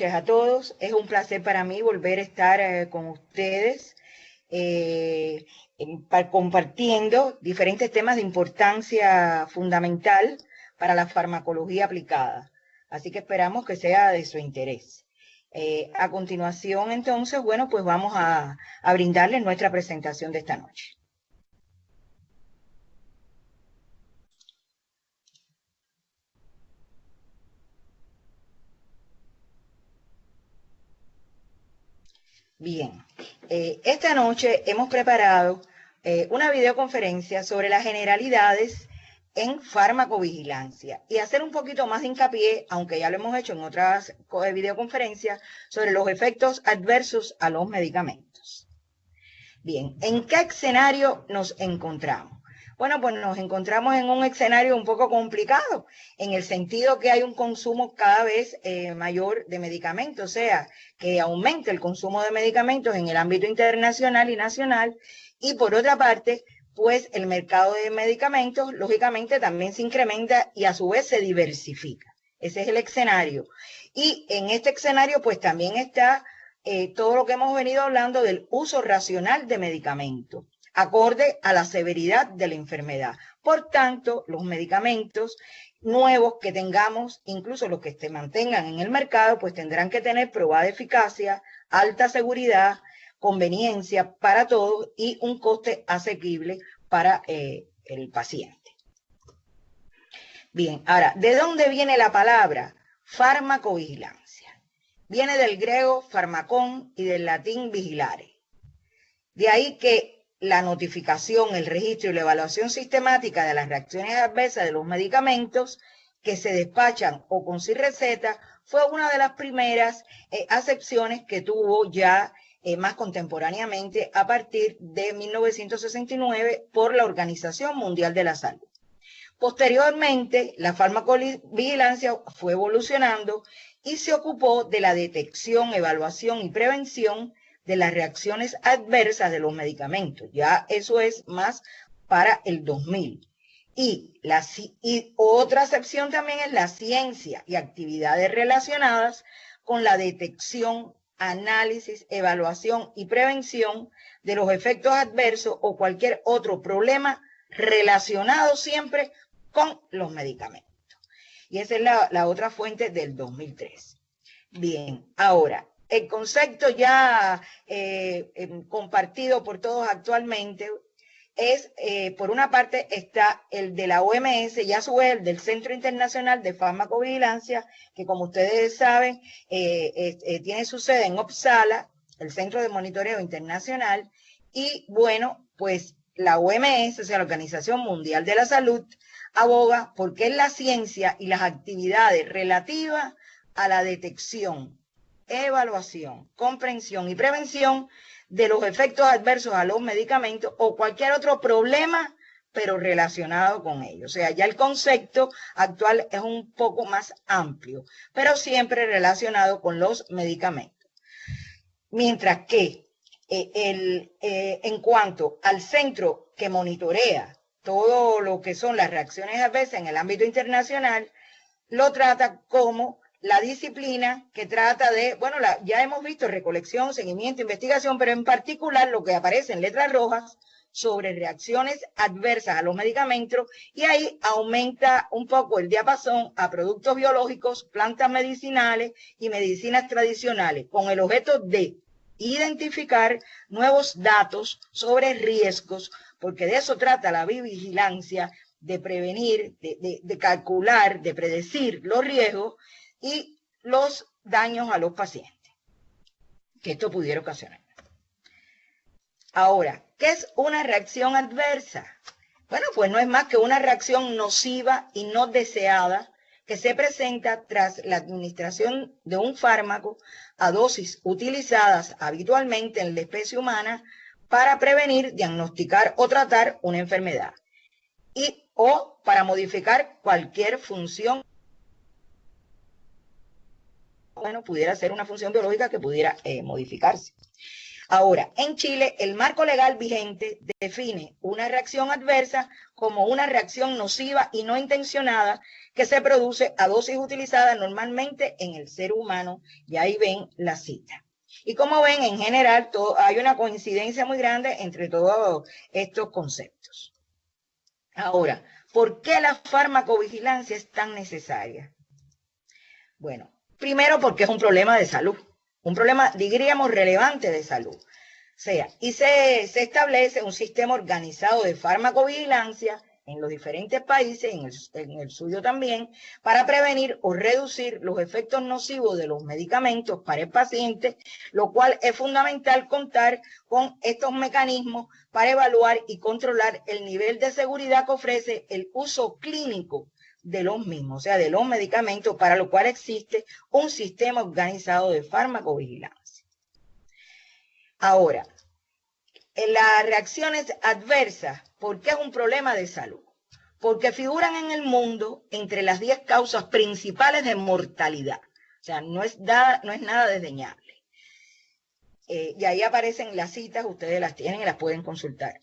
noches a todos. Es un placer para mí volver a estar con ustedes compartiendo diferentes temas de importancia fundamental para la farmacología aplicada. Así que esperamos que sea de su interés. A continuación, entonces, bueno, pues vamos a brindarles nuestra presentación de esta noche. Bien, esta noche hemos preparado una videoconferencia sobre las generalidades en farmacovigilancia y hacer un poquito más de hincapié, aunque ya lo hemos hecho en otras videoconferencias, sobre los efectos adversos a los medicamentos. Bien, ¿en qué escenario nos encontramos? Bueno, pues nos encontramos en un escenario un poco complicado, en el sentido que hay un consumo cada vez mayor de medicamentos, o sea, que aumenta el consumo de medicamentos en el ámbito internacional y nacional, y por otra parte, pues el mercado de medicamentos, lógicamente, también se incrementa y a su vez se diversifica. Ese es el escenario. Y en este escenario, pues también está todo lo que hemos venido hablando del uso racional de medicamentos, acorde a la severidad de la enfermedad. Por tanto, los medicamentos nuevos que tengamos, incluso los que se mantengan en el mercado, pues tendrán que tener probada eficacia, alta seguridad, conveniencia para todos y un coste asequible para el paciente. Bien, ahora, ¿de dónde viene la palabra farmacovigilancia? Viene del griego farmacón y del latín vigilare. De ahí que la notificación, el registro y la evaluación sistemática de las reacciones adversas de los medicamentos que se despachan o con sin receta fue una de las primeras acepciones que tuvo ya más contemporáneamente a partir de 1969 por la Organización Mundial de la Salud. Posteriormente, la farmacovigilancia fue evolucionando y se ocupó de la detección, evaluación y prevención de las reacciones adversas de los medicamentos. Ya eso es más para el 2000. Y otra acepción también es la ciencia y actividades relacionadas con la detección, análisis, evaluación y prevención de los efectos adversos o cualquier otro problema relacionado siempre con los medicamentos. Y esa es la otra fuente del 2003. Bien, ahora, el concepto ya compartido por todos actualmente es, por una parte, está el de la OMS y a su vez el del Centro Internacional de Farmacovigilancia, que como ustedes saben, tiene su sede en Uppsala, el Centro de Monitoreo Internacional, y bueno, pues la OMS, o sea, la Organización Mundial de la Salud, aboga porque es la ciencia y las actividades relativas a la detección, evaluación, comprensión y prevención de los efectos adversos a los medicamentos o cualquier otro problema, pero relacionado con ellos. O sea, ya el concepto actual es un poco más amplio, pero siempre relacionado con los medicamentos. Mientras que en cuanto al centro que monitorea todo lo que son las reacciones adversas en el ámbito internacional, lo trata como la disciplina que trata de, bueno, ya hemos visto recolección, seguimiento, investigación, pero en particular lo que aparece en letras rojas sobre reacciones adversas a los medicamentos, y ahí aumenta un poco el diapasón a productos biológicos, plantas medicinales y medicinas tradicionales, con el objeto de identificar nuevos datos sobre riesgos, porque de eso trata la vigilancia, de prevenir, de calcular, de predecir los riesgos y los daños a los pacientes que esto pudiera ocasionar. Ahora, ¿qué es una reacción adversa? Bueno, pues no es más que una reacción nociva y no deseada que se presenta tras la administración de un fármaco a dosis utilizadas habitualmente en la especie humana para prevenir, diagnosticar o tratar una enfermedad o para modificar cualquier función. Bueno, pudiera ser una función biológica que pudiera modificarse. Ahora, en Chile, el marco legal vigente define una reacción adversa como una reacción nociva y no intencionada que se produce a dosis utilizada normalmente en el ser humano. Y ahí ven la cita. Y como ven, en general, hay una coincidencia muy grande entre todos estos conceptos. Ahora, ¿por qué la farmacovigilancia es tan necesaria? Bueno, primero porque es un problema de salud, un problema, diríamos, relevante de salud. O sea, y se establece un sistema organizado de farmacovigilancia en los diferentes países, en el suyo también, para prevenir o reducir los efectos nocivos de los medicamentos para el paciente, lo cual es fundamental contar con estos mecanismos para evaluar y controlar el nivel de seguridad que ofrece el uso clínico de los mismos, o sea, de los medicamentos, para lo cual existe un sistema organizado de farmacovigilancia. Ahora, en las reacciones adversas, ¿por qué es un problema de salud? Porque figuran en el mundo entre las 10 causas principales de mortalidad. O sea, no es nada desdeñable. Y ahí aparecen las citas, ustedes las tienen y las pueden consultar.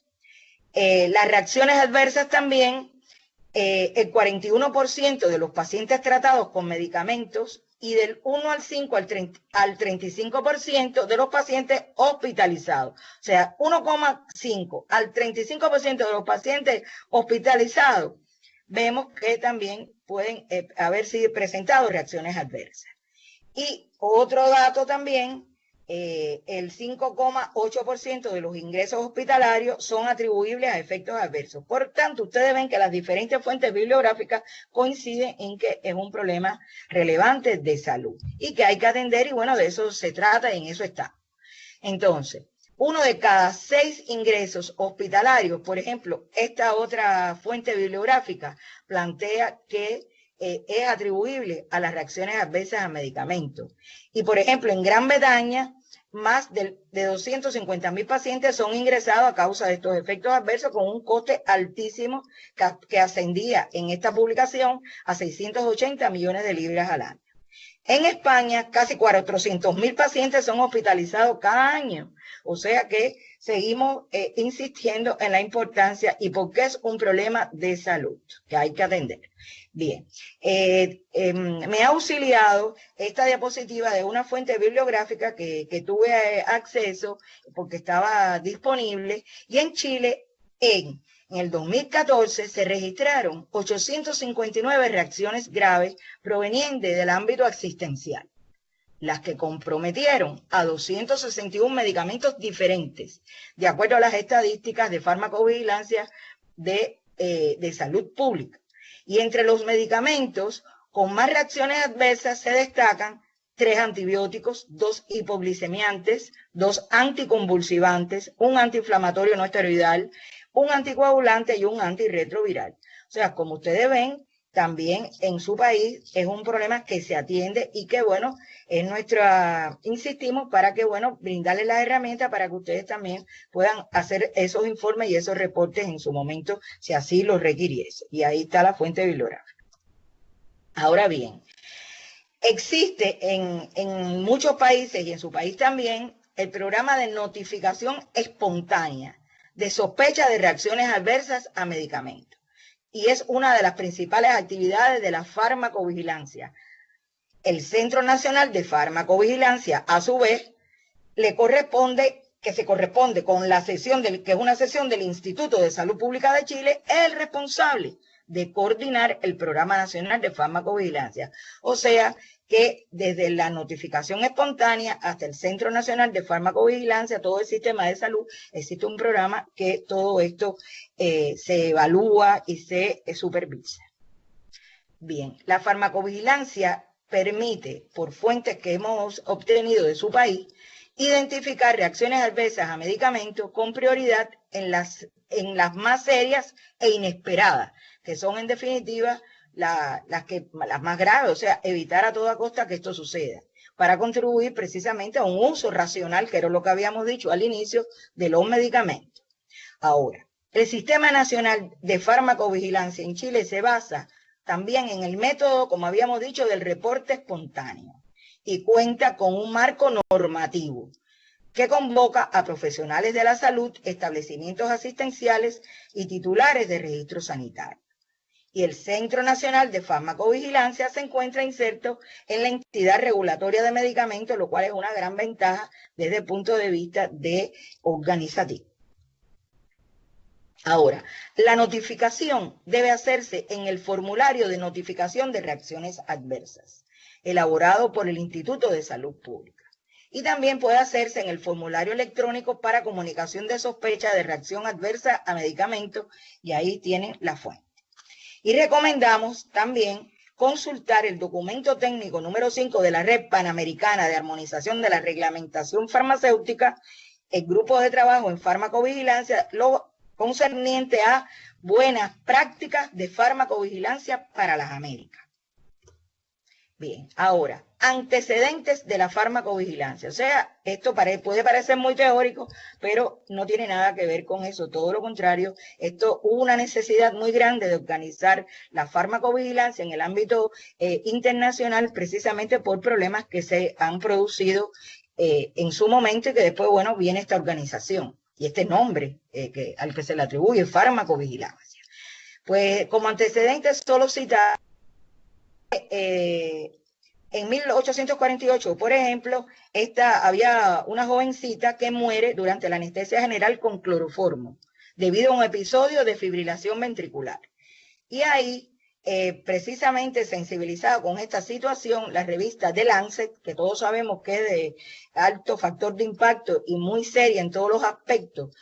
Las reacciones adversas también, el 41% de los pacientes tratados con medicamentos y del 1 al 5 al 35% de los pacientes hospitalizados. O sea, 1,5 al 35% de los pacientes hospitalizados, vemos que también pueden haber sido presentados reacciones adversas. Y otro dato también, el 5,8% de los ingresos hospitalarios son atribuibles a efectos adversos. Por tanto, ustedes ven que las diferentes fuentes bibliográficas coinciden en que es un problema relevante de salud y que hay que atender, y bueno, de eso se trata y en eso está. Entonces, 1 de cada 6 ingresos hospitalarios, por ejemplo, esta otra fuente bibliográfica plantea que es atribuible a las reacciones adversas a medicamentos. Y, por ejemplo, en Gran Bretaña, más de 250.000 pacientes son ingresados a causa de estos efectos adversos con un coste altísimo que ascendía en esta publicación a 680 millones de libras al año. En España, casi 400.000 pacientes son hospitalizados cada año. O sea que seguimos insistiendo en la importancia y porque es un problema de salud que hay que atender. Bien, me ha auxiliado esta diapositiva de una fuente bibliográfica que tuve acceso porque estaba disponible, y en Chile, en el 2014 se registraron 859 reacciones graves provenientes del ámbito asistencial, las que comprometieron a 261 medicamentos diferentes, de acuerdo a las estadísticas de farmacovigilancia de salud pública. Y entre los medicamentos con más reacciones adversas se destacan 3 antibióticos, 2 hipoglicemiantes, 2 anticonvulsivantes, un antiinflamatorio no esteroidal, un anticoagulante y un antirretroviral. O sea, como ustedes ven, también en su país es un problema que se atiende y que, bueno, es insistimos para que, bueno, brindarles las herramientas para que ustedes también puedan hacer esos informes y esos reportes en su momento, si así lo requiriese. Y ahí está la fuente bibliográfica. Ahora bien, existe en muchos países y en su país también el programa de notificación espontánea de sospecha de reacciones adversas a medicamentos. Y es una de las principales actividades de la farmacovigilancia. El Centro Nacional de Farmacovigilancia, a su vez, se corresponde con la sesión, que es una sesión del Instituto de Salud Pública de Chile, es el responsable de coordinar el Programa Nacional de Farmacovigilancia. O sea, que desde la notificación espontánea hasta el Centro Nacional de Farmacovigilancia, todo el sistema de salud, existe un programa que todo esto se evalúa y se supervisa. Bien, la farmacovigilancia permite, por fuentes que hemos obtenido de su país, identificar reacciones adversas a medicamentos con prioridad en las más serias e inesperadas, que son en definitiva las más graves, o sea, evitar a toda costa que esto suceda, para contribuir precisamente a un uso racional, que era lo que habíamos dicho al inicio, de los medicamentos. Ahora, el Sistema Nacional de Farmacovigilancia en Chile se basa también en el método, como habíamos dicho, del reporte espontáneo y cuenta con un marco normativo que convoca a profesionales de la salud, establecimientos asistenciales y titulares de registro sanitario. Y el Centro Nacional de Farmacovigilancia se encuentra inserto en la entidad regulatoria de medicamentos, lo cual es una gran ventaja desde el punto de vista de organizativo. Ahora, la notificación debe hacerse en el formulario de notificación de reacciones adversas, elaborado por el Instituto de Salud Pública. Y también puede hacerse en el formulario electrónico para comunicación de sospecha de reacción adversa a medicamentos, y ahí tienen la fuente. Y recomendamos también consultar el documento técnico número 5 de la Red Panamericana de Armonización de la Reglamentación Farmacéutica, el grupo de trabajo en farmacovigilancia, lo concerniente a buenas prácticas de farmacovigilancia para las Américas. Bien, ahora, antecedentes de la farmacovigilancia. O sea, esto puede parecer muy teórico, pero no tiene nada que ver con eso. Todo lo contrario, esto hubo una necesidad muy grande de organizar la farmacovigilancia en el ámbito internacional, precisamente por problemas que se han producido en su momento y que después, bueno, viene esta organización y este nombre al que se le atribuye, farmacovigilancia. Pues como antecedentes solo citar en 1848, por ejemplo, había una jovencita que muere durante la anestesia general con cloroformo, debido a un episodio de fibrilación ventricular. Y ahí, precisamente sensibilizado con esta situación, la revista The Lancet, que todos sabemos que es de alto factor de impacto y muy seria en todos los aspectos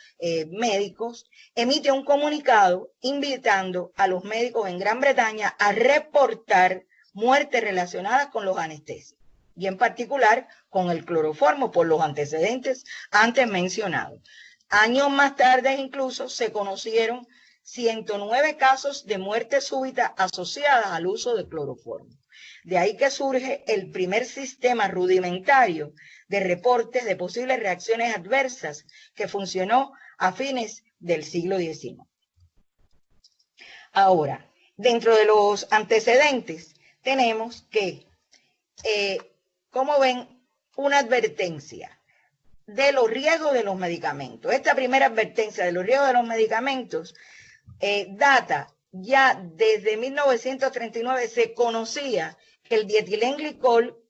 médicos, emite un comunicado invitando a los médicos en Gran Bretaña a reportar muertes relacionadas con los anestésicos, y en particular con el cloroformo por los antecedentes antes mencionados. Años más tarde incluso se conocieron 109 casos de muerte súbita asociadas al uso de cloroformo. De ahí que surge el primer sistema rudimentario de reportes de posibles reacciones adversas que funcionó a fines del siglo XIX. Ahora, dentro de los antecedentes, tenemos que, como ven, una advertencia de los riesgos de los medicamentos. Esta primera advertencia de los riesgos de los medicamentos data ya desde 1939. Se conocía que el dietilenglicol,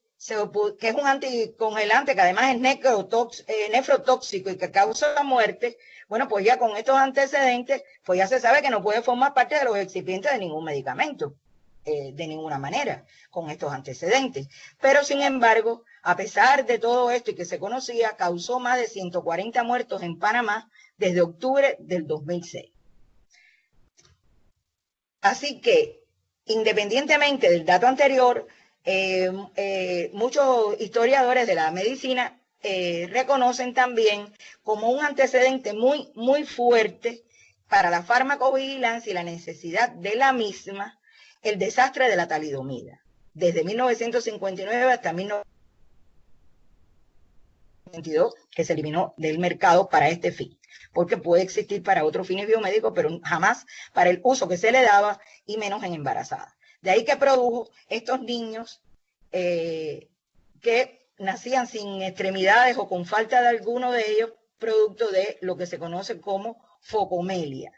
que es un anticongelante que además es nefrotóxico y que causa muerte, bueno, pues ya con estos antecedentes, pues ya se sabe que no puede formar parte de los excipientes de ningún medicamento. De ninguna manera con estos antecedentes. Pero sin embargo, a pesar de todo esto y que se conocía, causó más de 140 muertos en Panamá desde octubre del 2006. Así que, independientemente del dato anterior, muchos historiadores de la medicina reconocen también como un antecedente muy, muy fuerte para la farmacovigilancia y la necesidad de la misma, el desastre de la talidomida, desde 1959 hasta 1922, que se eliminó del mercado para este fin, porque puede existir para otros fines biomédicos, pero jamás para el uso que se le daba y menos en embarazadas. De ahí que produjo estos niños que nacían sin extremidades o con falta de alguno de ellos, producto de lo que se conoce como focomelia.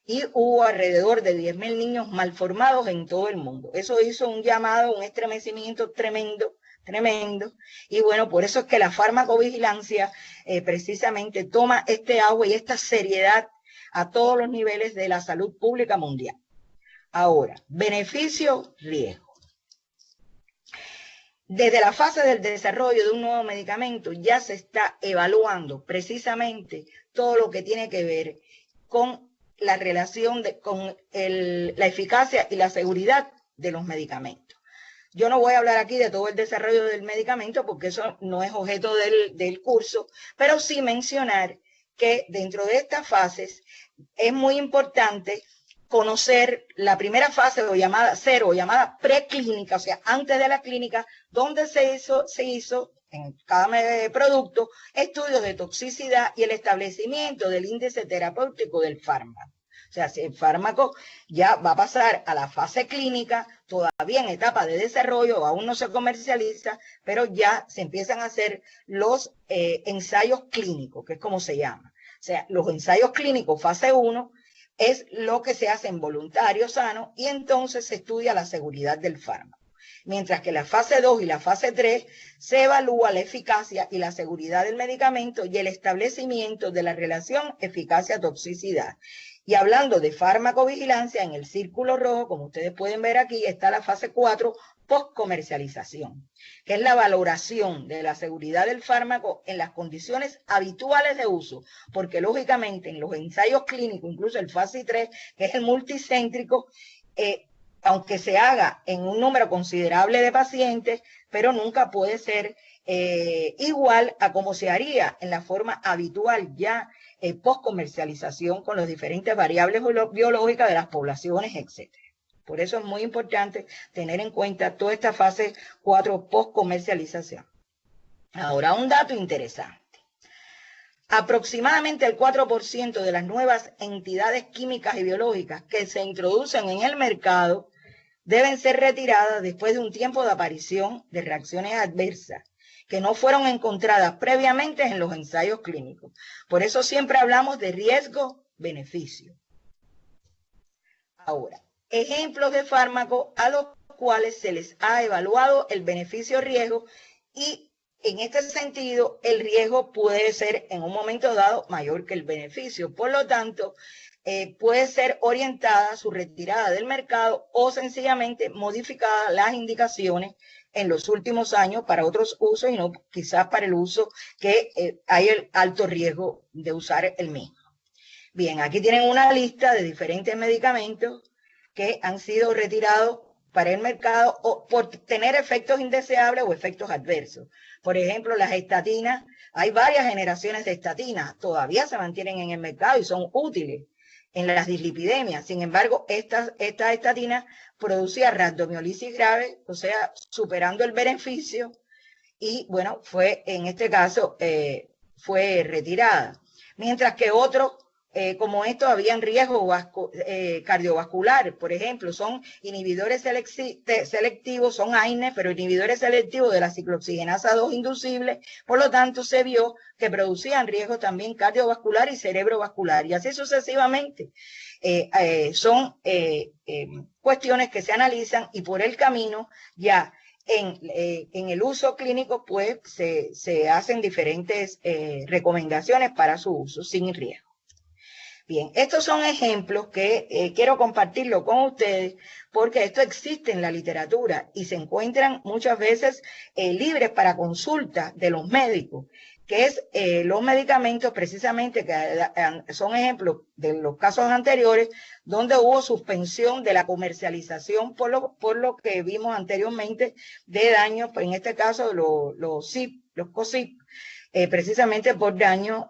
Y hubo alrededor de 10.000 niños malformados en todo el mundo. Eso hizo un llamado, un estremecimiento tremendo, tremendo. Y bueno, por eso es que la farmacovigilancia precisamente toma este agua y esta seriedad a todos los niveles de la salud pública mundial. Ahora, beneficio, riesgo. Desde la fase del desarrollo de un nuevo medicamento ya se está evaluando precisamente todo lo que tiene que ver con la relación con la eficacia y la seguridad de los medicamentos. Yo no voy a hablar aquí de todo el desarrollo del medicamento porque eso no es objeto del curso, pero sí mencionar que dentro de estas fases es muy importante conocer la primera fase o llamada cero, o llamada preclínica, o sea, antes de la clínica, donde se hizo en cada producto estudios de toxicidad y el establecimiento del índice terapéutico del fármaco. O sea, si el fármaco ya va a pasar a la fase clínica, todavía en etapa de desarrollo, aún no se comercializa, pero ya se empiezan a hacer los ensayos clínicos, que es como se llama. O sea, los ensayos clínicos fase 1 es lo que se hace en voluntarios sanos y entonces se estudia la seguridad del fármaco. Mientras que la fase 2 y la fase 3 se evalúa la eficacia y la seguridad del medicamento y el establecimiento de la relación eficacia-toxicidad. Y hablando de farmacovigilancia, en el círculo rojo, como ustedes pueden ver aquí, está la fase 4, post-comercialización, que es la valoración de la seguridad del fármaco en las condiciones habituales de uso, porque lógicamente en los ensayos clínicos, incluso el fase 3, que es el multicéntrico, aunque se haga en un número considerable de pacientes, pero nunca puede ser igual a como se haría en la forma habitual ya post-comercialización con las diferentes variables biológicas de las poblaciones, etc. Por eso es muy importante tener en cuenta toda esta fase 4 post-comercialización. Ahora, un dato interesante. Aproximadamente el 4% de las nuevas entidades químicas y biológicas que se introducen en el mercado deben ser retiradas después de un tiempo de aparición de reacciones adversas que no fueron encontradas previamente en los ensayos clínicos. Por eso siempre hablamos de riesgo-beneficio. Ahora, ejemplos de fármacos a los cuales se les ha evaluado el beneficio-riesgo y en este sentido el riesgo puede ser en un momento dado mayor que el beneficio. Por lo tanto, puede ser orientada su retirada del mercado o sencillamente modificada las indicaciones en los últimos años para otros usos y no quizás para el uso que hay el alto riesgo de usar el mismo. Bien, aquí tienen una lista de diferentes medicamentos que han sido retirados para el mercado o por tener efectos indeseables o efectos adversos. Por ejemplo, las estatinas, hay varias generaciones de estatinas, todavía se mantienen en el mercado y son útiles en las dislipidemias. Sin embargo, esta estatina producía rhabdomiolisis grave, o sea, superando el beneficio, y bueno, fue en este caso, fue retirada. Mientras que otros, como estos, habían riesgo cardiovascular, por ejemplo, son inhibidores selectivos, son AINE, pero inhibidores selectivos de la ciclooxigenasa 2 inducible, por lo tanto se vio que producían riesgo también cardiovascular y cerebrovascular, y así sucesivamente. Son cuestiones que se analizan y por el camino ya en el uso clínico pues se hacen diferentes recomendaciones para su uso sin riesgo. Bien, estos son ejemplos que quiero compartirlo con ustedes porque esto existe en la literatura y se encuentran muchas veces libres para consulta de los médicos, que es los medicamentos precisamente que son ejemplos de los casos anteriores donde hubo suspensión de la comercialización por lo que vimos anteriormente de daños, en este caso los COSIP, precisamente por daños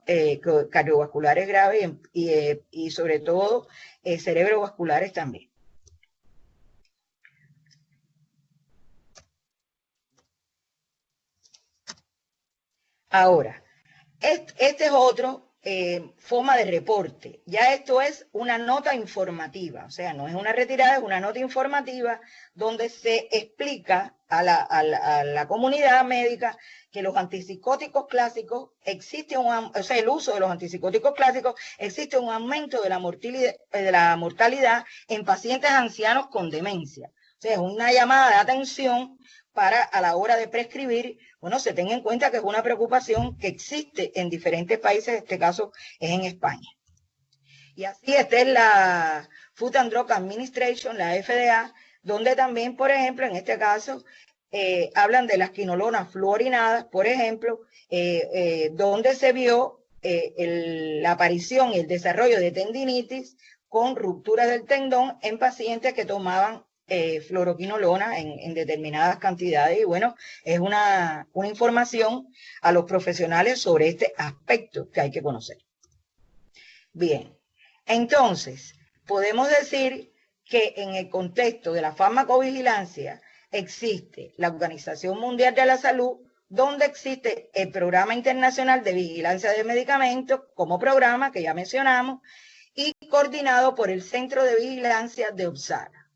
cardiovasculares graves y sobre todo cerebrovasculares también. Ahora, este es otro forma de reporte. Ya esto es una nota informativa, o sea, no es una retirada, es una nota informativa donde se explica a la comunidad médica que los antipsicóticos clásicos el uso de los antipsicóticos clásicos existe un aumento de la mortalidad en pacientes ancianos con demencia. O sea, es una llamada de atención para a la hora de prescribir, bueno, se tenga en cuenta que es una preocupación que existe en diferentes países, en este caso es en España. Y así esta es la Food and Drug Administration, la FDA, donde también, por ejemplo, en este caso, hablan de las quinolonas fluorinadas, por ejemplo, donde se vio la aparición y el desarrollo de tendinitis con ruptura del tendón en pacientes que tomaban fluoroquinolona en determinadas cantidades. Y bueno, es una información a los profesionales sobre este aspecto que hay que conocer. Bien, entonces, podemos decir que en el contexto de la farmacovigilancia existe la Organización Mundial de la Salud, donde existe el Programa Internacional de Vigilancia de Medicamentos como programa que ya mencionamos, y coordinado por el Centro de Vigilancia de Uppsala.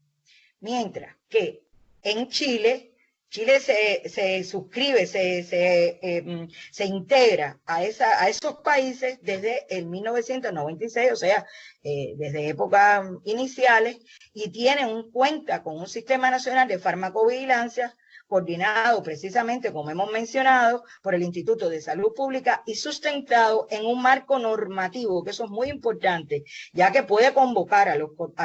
Mientras que en Chile se suscribe, se integra a esos países desde el 1996, o sea, desde épocas iniciales, y cuenta con un sistema nacional de farmacovigilancia coordinado precisamente, como hemos mencionado, por el Instituto de Salud Pública y sustentado en un marco normativo, que eso es muy importante, ya que puede convocar a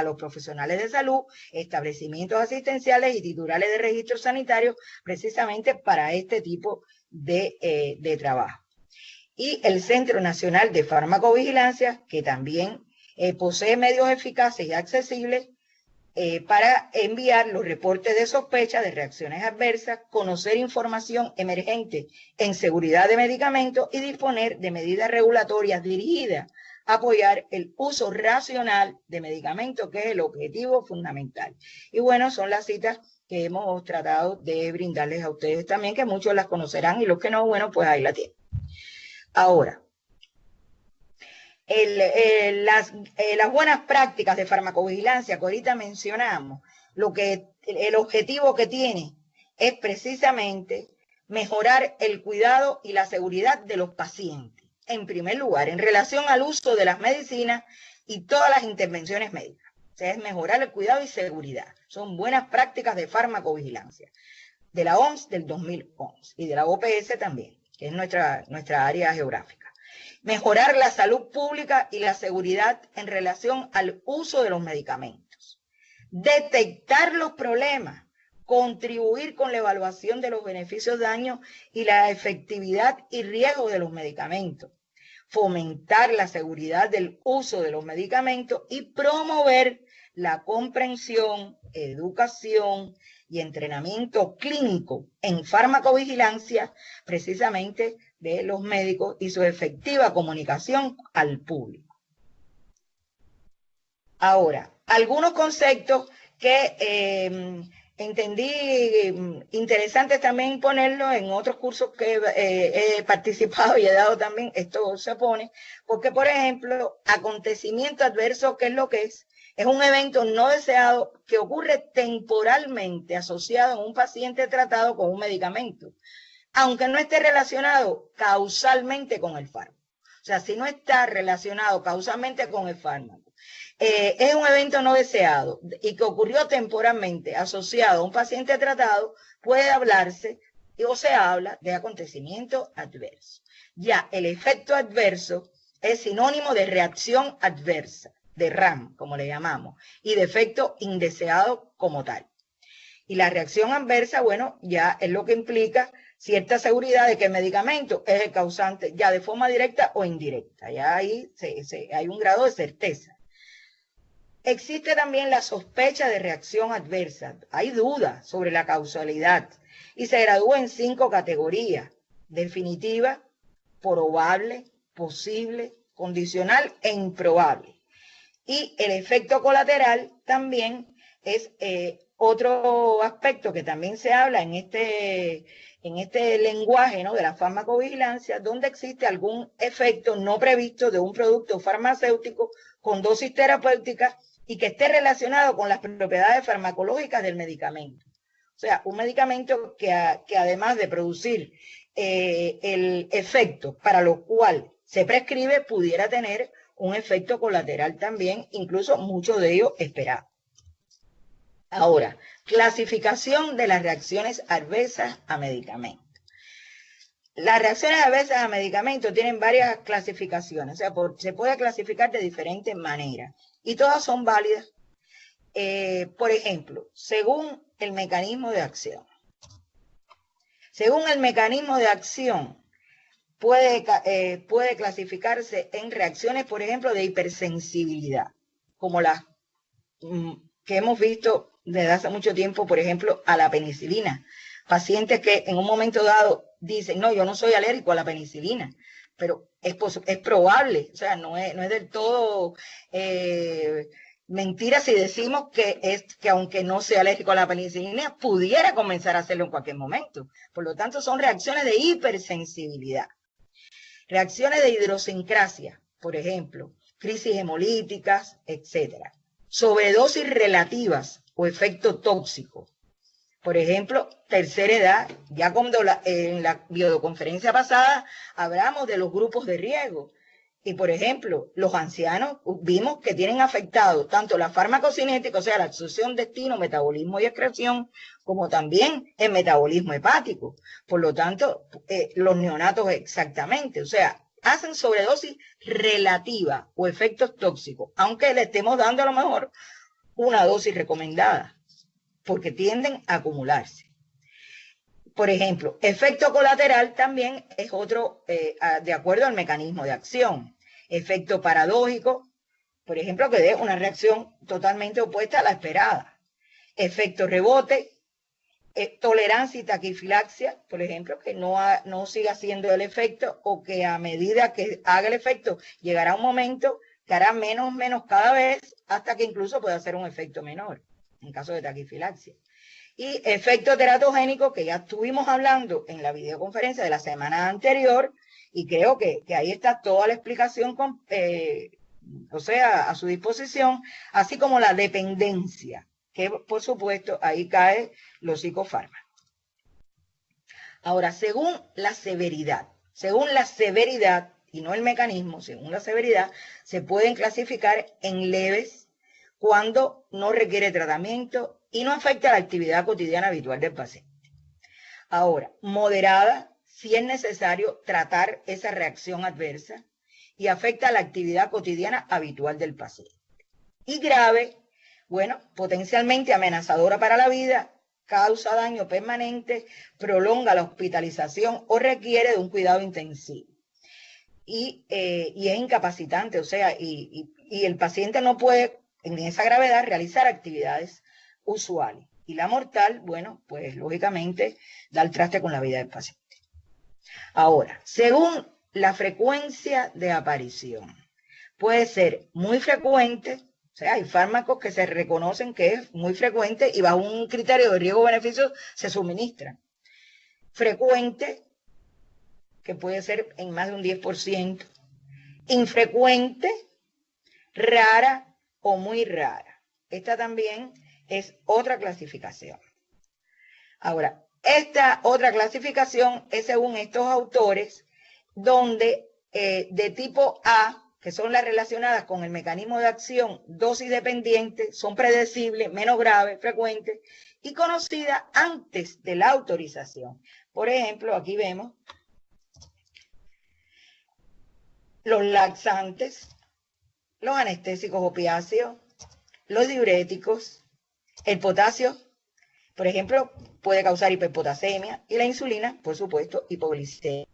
los profesionales de salud, establecimientos asistenciales y titulares de registros sanitarios, precisamente para este tipo de trabajo. Y el Centro Nacional de Farmacovigilancia, que también posee medios eficaces y accesibles para enviar los reportes de sospecha de reacciones adversas, conocer información emergente en seguridad de medicamentos y disponer de medidas regulatorias dirigidas a apoyar el uso racional de medicamentos, que es el objetivo fundamental. Y bueno, son las citas que hemos tratado de brindarles a ustedes también, que muchos las conocerán y los que no, bueno, pues ahí la tienen. Ahora, las buenas prácticas de farmacovigilancia que ahorita mencionamos, el objetivo que tiene es precisamente mejorar el cuidado y la seguridad de los pacientes, en primer lugar, en relación al uso de las medicinas y todas las intervenciones médicas. O sea, es mejorar el cuidado y seguridad. Son buenas prácticas de farmacovigilancia, de la OMS del 2011 y de la OPS también, que es nuestra área geográfica. Mejorar la salud pública y la seguridad en relación al uso de los medicamentos. Detectar los problemas, contribuir con la evaluación de los beneficios, daños y la efectividad y riesgo de los medicamentos. Fomentar la seguridad del uso de los medicamentos y promover la comprensión, educación y entrenamiento clínico en farmacovigilancia, precisamente de los médicos, y su efectiva comunicación al público. Ahora, algunos conceptos que entendí interesantes también ponerlo en otros cursos que he participado y he dado también, esto se pone, porque por ejemplo, acontecimiento adverso, ¿qué es lo que es? Es un evento no deseado que ocurre temporalmente asociado a un paciente tratado con un medicamento, aunque no esté relacionado causalmente con el fármaco. O sea, si no está relacionado causalmente con el fármaco, es un evento no deseado y que ocurrió temporalmente asociado a un paciente tratado, puede hablarse o se habla de acontecimiento adverso. Ya el efecto adverso es sinónimo de reacción adversa, de RAM, como le llamamos, y de efecto indeseado como tal. Y la reacción adversa, bueno, ya es lo que implica cierta seguridad de que el medicamento es el causante, ya de forma directa o indirecta. Ya ahí hay un grado de certeza. Existe también la sospecha de reacción adversa. Hay dudas sobre la causalidad y se gradúa en 5 categorías: definitiva, probable, posible, condicional e improbable. Y el efecto colateral también es otro aspecto que también se habla en este lenguaje, ¿no?, de la farmacovigilancia, donde existe algún efecto no previsto de un producto farmacéutico con dosis terapéuticas y que esté relacionado con las propiedades farmacológicas del medicamento. O sea, un medicamento que además de producir el efecto para lo cual se prescribe, pudiera tener un efecto colateral también, incluso muchos de ellos esperados. Ahora, clasificación de las reacciones adversas a medicamentos. Las reacciones adversas a medicamentos tienen varias clasificaciones, o sea, se puede clasificar de diferentes maneras y todas son válidas. Por ejemplo, según el mecanismo de acción. Según el mecanismo de acción, puede clasificarse en reacciones, por ejemplo, de hipersensibilidad, como las que hemos visto desde hace mucho tiempo, por ejemplo, a la penicilina. Pacientes que en un momento dado dicen, no, yo no soy alérgico a la penicilina, pero es probable, o sea, no es del todo mentira si decimos que aunque no sea alérgico a la penicilina, pudiera comenzar a hacerlo en cualquier momento. Por lo tanto, son reacciones de hipersensibilidad. Reacciones de idiosincrasia, por ejemplo, crisis hemolíticas, etc. Sobredosis relativas o efecto tóxico. Por ejemplo, tercera edad, ya cuando en la videoconferencia pasada hablamos de los grupos de riesgo. Y por ejemplo, los ancianos vimos que tienen afectado tanto la farmacocinética, o sea, la absorción, destino, metabolismo y excreción, como también el metabolismo hepático. Por lo tanto, los neonatos exactamente, o sea, hacen sobredosis relativa o efectos tóxicos, aunque le estemos dando a lo mejor una dosis recomendada, porque tienden a acumularse. Por ejemplo, efecto colateral también es otro, de acuerdo al mecanismo de acción. Efecto paradójico, por ejemplo, que dé una reacción totalmente opuesta a la esperada. Efecto rebote, tolerancia y taquifilaxia, por ejemplo, que no siga haciendo el efecto, o que a medida que haga el efecto llegará un momento que hará menos cada vez, hasta que incluso pueda hacer un efecto menor, en caso de taquifilaxia. Y efecto teratogénico, que ya estuvimos hablando en la videoconferencia de la semana anterior, y creo que ahí está toda la explicación, o sea, a su disposición, así como la dependencia, que por supuesto ahí cae los psicofármacos. Ahora, según la severidad y no el mecanismo, según la severidad, se pueden clasificar en leves cuando no requiere tratamiento y no afecta la actividad cotidiana habitual del paciente. Ahora, moderada si es necesario tratar esa reacción adversa y afecta la actividad cotidiana habitual del paciente. Y grave, bueno, potencialmente amenazadora para la vida, causa daño permanente, prolonga la hospitalización o requiere de un cuidado intensivo. Y es incapacitante, o sea, y el paciente no puede, en esa gravedad, realizar actividades usuales. Y la mortal, bueno, pues lógicamente da el traste con la vida del paciente. Ahora, según la frecuencia de aparición, puede ser muy frecuente, o sea, hay fármacos que se reconocen que es muy frecuente y bajo un criterio de riesgo-beneficio se suministran. Frecuente, que puede ser en más de un 10%, infrecuente, rara o muy rara. Esta también es otra clasificación. Ahora, esta otra clasificación es según estos autores, donde de tipo A, que son las relacionadas con el mecanismo de acción, dosis dependiente, son predecibles, menos graves, frecuentes y conocidas antes de la autorización. Por ejemplo, aquí vemos los laxantes, los anestésicos opiáceos, los diuréticos, el potasio, por ejemplo, puede causar hiperpotasemia, y la insulina, por supuesto, hipoglicemia.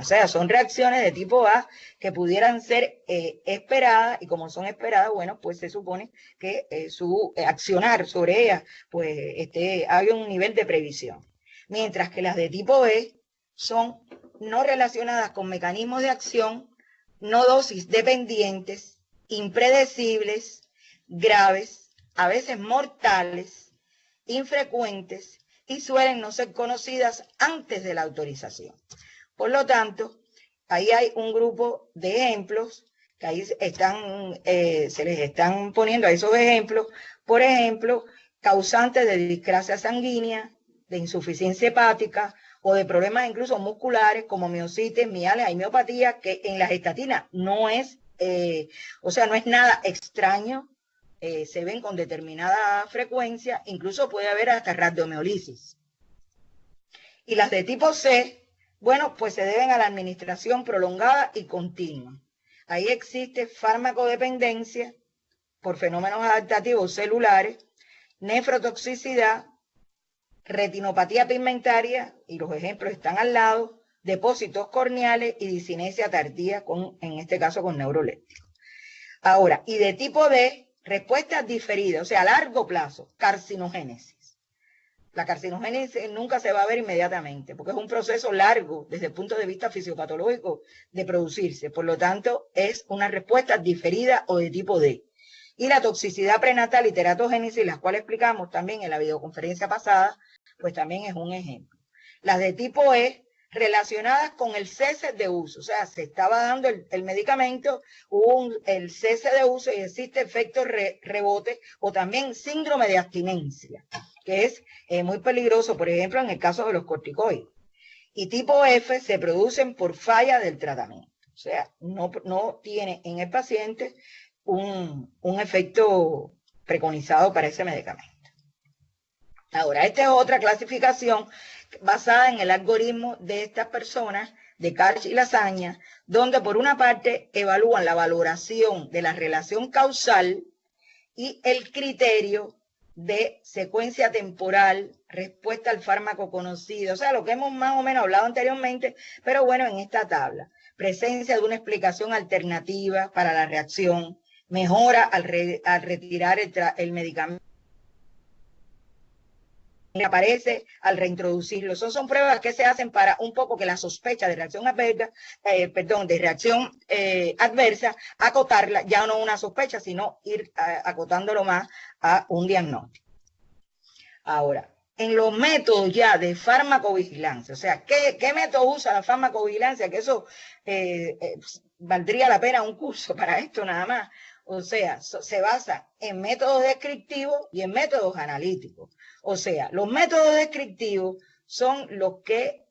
O sea, son reacciones de tipo A que pudieran ser esperadas, y como son esperadas, bueno, pues se supone que su accionar sobre ellas, pues hay un nivel de previsión. Mientras que las de tipo B son no relacionadas con mecanismos de acción, no dosis dependientes, impredecibles, graves, a veces mortales, infrecuentes y suelen no ser conocidas antes de la autorización. Por lo tanto, ahí hay un grupo de ejemplos que ahí se les están poniendo a esos ejemplos. Por ejemplo, causantes de discrasia sanguínea, de insuficiencia hepática o de problemas incluso musculares como miositis, miales, y miopatía, que en las estatinas no es, no es nada extraño. Se ven con determinada frecuencia, incluso puede haber hasta rhabdomiolisis. Y las de tipo C, bueno, pues se deben a la administración prolongada y continua. Ahí existe farmacodependencia por fenómenos adaptativos celulares, nefrotoxicidad, retinopatía pigmentaria, y los ejemplos están al lado, depósitos corneales y disinesia tardía, en este caso con neurolépticos. Ahora, y de tipo D, respuestas diferidas, o sea, a largo plazo, carcinogénesis. La carcinogénesis nunca se va a ver inmediatamente, porque es un proceso largo desde el punto de vista fisiopatológico de producirse. Por lo tanto, es una respuesta diferida o de tipo D. Y la toxicidad prenatal y teratogénesis, las cuales explicamos también en la videoconferencia pasada, pues también es un ejemplo. Las de tipo E relacionadas con el cese de uso. O sea, se estaba dando el medicamento, hubo el cese de uso y existe efecto rebote o también síndrome de abstinencia, que es muy peligroso, por ejemplo, en el caso de los corticoides. Y tipo F se producen por falla del tratamiento. O sea, no tiene en el paciente un efecto preconizado para ese medicamento. Ahora, esta es otra clasificación basada en el algoritmo de estas personas, de Karch y Lasaña, donde por una parte evalúan la valoración de la relación causal y el criterio de secuencia temporal, respuesta al fármaco conocido, o sea, lo que hemos más o menos hablado anteriormente, pero bueno, en esta tabla, presencia de una explicación alternativa para la reacción, mejora al retirar el medicamento, aparece al reintroducirlo. Son pruebas que se hacen para un poco que la sospecha de reacción adversa, adversa, acotarla, ya no una sospecha, sino ir acotándolo más a un diagnóstico. Ahora, en los métodos ya de farmacovigilancia, o sea, ¿qué método usa la farmacovigilancia? Que eso valdría la pena un curso para esto nada más. O sea, se basa en métodos descriptivos y en métodos analíticos. O sea, los métodos descriptivos son los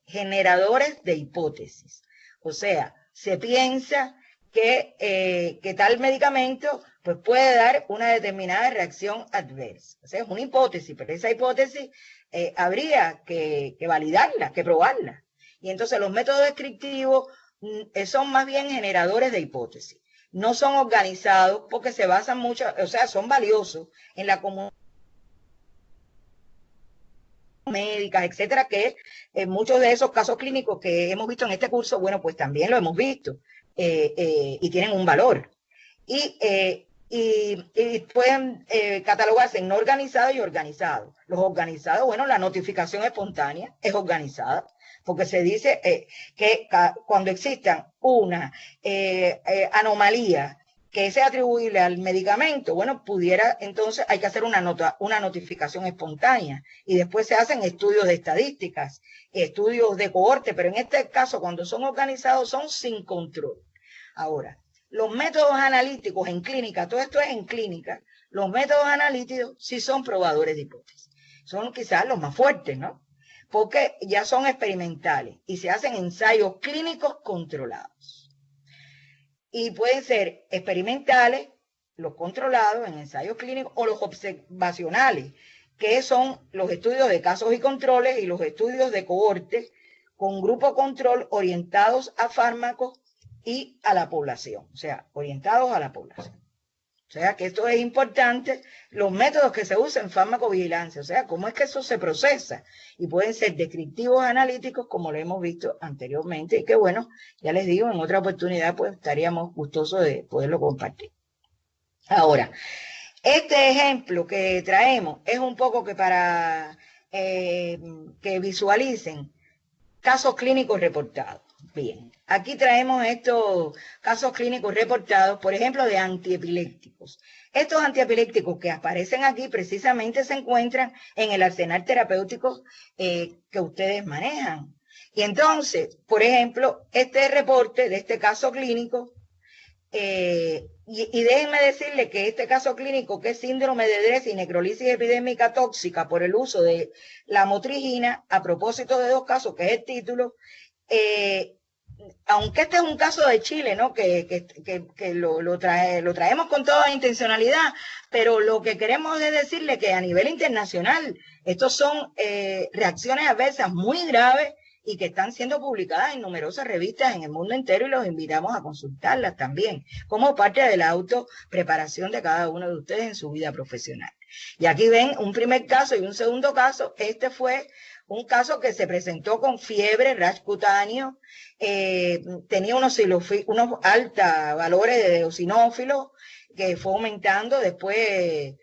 generadores de hipótesis. O sea, se piensa que tal medicamento pues puede dar una determinada reacción adversa. O sea, es una hipótesis, pero esa hipótesis habría que validarla, que probarla. Y entonces los métodos descriptivos son más bien generadores de hipótesis. No son organizados porque se basan mucho, o sea, son valiosos en la comunidad médicas, etcétera, que en muchos de esos casos clínicos que hemos visto en este curso, bueno, pues también lo hemos visto y tienen un valor. Y pueden catalogarse en no organizados y organizados. Los organizados, bueno, la notificación espontánea es organizada, porque se dice que cuando existan una anomalía que sea atribuible al medicamento, bueno, pudiera, entonces hay que hacer una notificación espontánea y después se hacen estudios de estadísticas, estudios de cohorte, pero en este caso cuando son organizados son sin control. Ahora, los métodos analíticos en clínica, todo esto es en clínica, los métodos analíticos sí son probadores de hipótesis, son quizás los más fuertes, ¿no? Porque ya son experimentales y se hacen ensayos clínicos controlados. Y pueden ser experimentales, los controlados en ensayos clínicos, o los observacionales, que son los estudios de casos y controles y los estudios de cohorte con grupo control orientados a fármacos y a la población, o sea, orientados a la población. O sea, que esto es importante, los métodos que se usan en farmacovigilancia, o sea, cómo es que eso se procesa. Y pueden ser descriptivos analíticos, como lo hemos visto anteriormente, y que bueno, ya les digo, en otra oportunidad pues estaríamos gustosos de poderlo compartir. Ahora, este ejemplo que traemos es un poco que para que visualicen casos clínicos reportados. Bien, aquí traemos estos casos clínicos reportados, por ejemplo, de antiepilépticos. Estos antiepilépticos que aparecen aquí precisamente se encuentran en el arsenal terapéutico que ustedes manejan. Y entonces, por ejemplo, este reporte de este caso clínico, y déjenme decirle que este caso clínico, que es síndrome de Dres y necrolisis epidémica tóxica por el uso de la motrigina, a propósito de dos casos, que es el título, aunque este es un caso de Chile, ¿no? Que lo traemos con toda intencionalidad, pero lo que queremos es decirle que a nivel internacional estos son reacciones adversas muy graves y que están siendo publicadas en numerosas revistas en el mundo entero y los invitamos a consultarlas también, como parte de la autopreparación de cada uno de ustedes en su vida profesional. Y aquí ven un primer caso y un segundo caso. Este fue un caso que se presentó con fiebre, rash cutáneo, tenía unos altos valores de eosinófilos que fue aumentando, después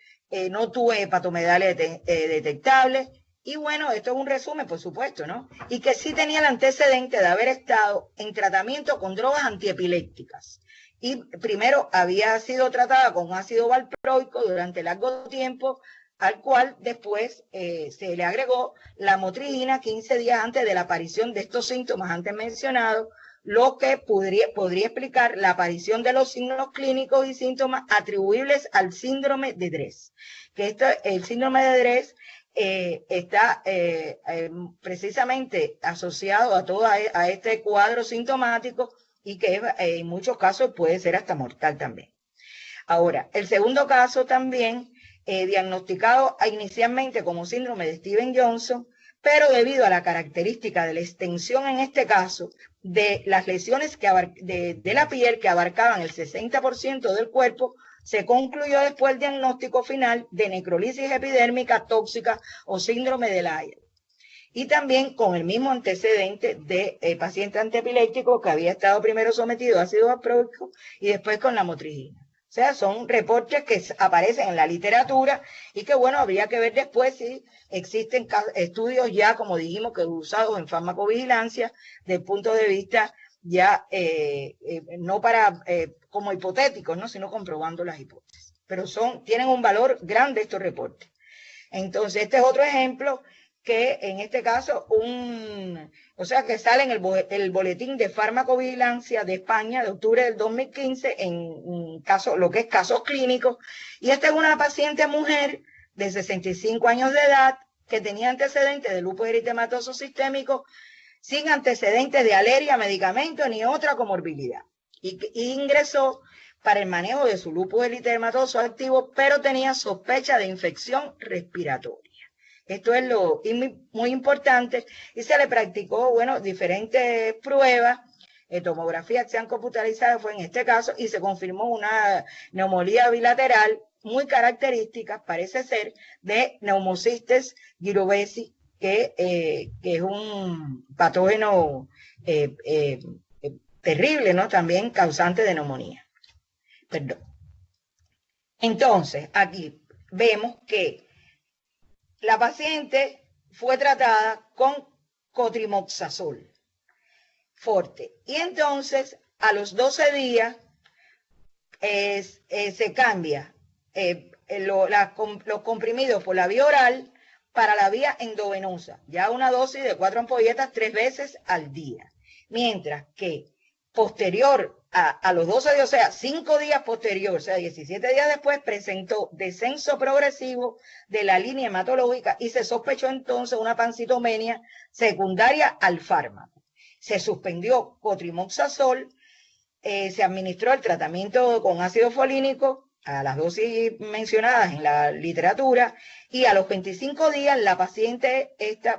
no tuve hepatomegalia detectable. Y bueno, esto es un resumen, por supuesto, ¿no? Y que sí tenía el antecedente de haber estado en tratamiento con drogas antiepilépticas. Y primero había sido tratada con ácido valproico durante largo tiempo, al cual después se le agregó la motrigina 15 días antes de la aparición de estos síntomas antes mencionados, lo que podría explicar la aparición de los signos clínicos y síntomas atribuibles al síndrome de Dres. Que el síndrome de Dres está precisamente asociado a este cuadro sintomático y que en muchos casos puede ser hasta mortal también. Ahora, el segundo caso también diagnosticado inicialmente como síndrome de Stevens-Johnson, pero debido a la característica de la extensión en este caso de las lesiones de la piel que abarcaban el 60% del cuerpo, se concluyó después el diagnóstico final de necrolisis epidérmica tóxica o síndrome de Lyell. Y también con el mismo antecedente de paciente antiepiléptico que había estado primero sometido a ácido valproico y después con la motrigina. O sea, son reportes que aparecen en la literatura y que, bueno, habría que ver después si existen estudios ya, como dijimos, que usados en farmacovigilancia, desde el punto de vista ya no como hipotéticos, ¿no?, sino comprobando las hipótesis. Pero tienen un valor grande estos reportes. Entonces, este es otro ejemplo que en este caso, que sale en el boletín de farmacovigilancia de España de octubre del 2015 en lo que es casos clínicos. Y esta es una paciente mujer de 65 años de edad que tenía antecedentes de lupus eritematoso sistémico sin antecedentes de alergia a medicamentos ni otra comorbilidad. Y ingresó para el manejo de su lupus eritematoso activo, pero tenía sospecha de infección respiratoria. Esto es muy importante y se le practicó, diferentes pruebas, tomografía axial computarizada fue en este caso y se confirmó una neumonía bilateral muy característica, parece ser, de Pneumocystis jirovecii, que es un patógeno terrible, ¿no? También causante de neumonía. Perdón. Entonces, aquí vemos que la paciente fue tratada con cotrimoxazol forte y entonces a los 12 días se cambia los comprimidos por la vía oral para la vía endovenosa, ya una dosis de 4 ampolletas 3 veces al día, mientras que posterior a los 12 días, o sea, 5 días posterior, o sea, 17 días después, presentó descenso progresivo de la línea hematológica y se sospechó entonces una pancitomenia secundaria al fármaco. Se suspendió cotrimoxazol, se administró el tratamiento con ácido folínico a las dosis mencionadas en la literatura y a los 25 días la paciente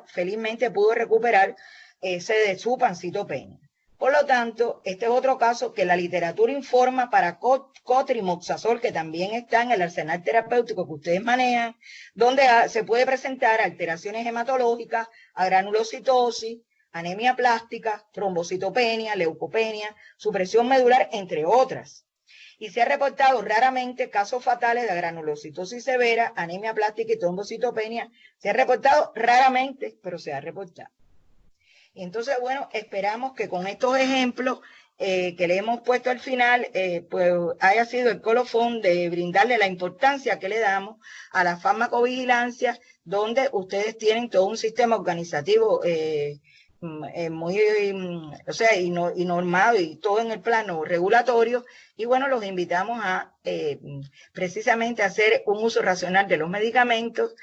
felizmente pudo recuperar de su pancitopenia. Por lo tanto, este es otro caso que la literatura informa para cotrimoxazol, que también está en el arsenal terapéutico que ustedes manejan, donde se puede presentar alteraciones hematológicas, agranulocitosis, anemia plástica, trombocitopenia, leucopenia, supresión medular, entre otras. Y se ha reportado raramente casos fatales de agranulocitosis severa, anemia plástica y trombocitopenia. Se ha reportado raramente, pero se ha reportado. Entonces, esperamos que con estos ejemplos que le hemos puesto al final, pues haya sido el colofón de brindarle la importancia que le damos a la farmacovigilancia, donde ustedes tienen todo un sistema organizativo muy, y normado y todo en el plano regulatorio. Y los invitamos a precisamente hacer un uso racional de los medicamentos.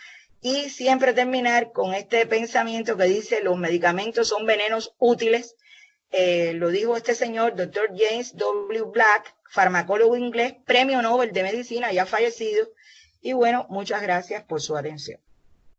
Y siempre terminar con este pensamiento que dice: los medicamentos son venenos útiles. Lo dijo este señor, Dr. James W. Black, farmacólogo inglés, premio Nobel de Medicina, ya fallecido. Y muchas gracias por su atención.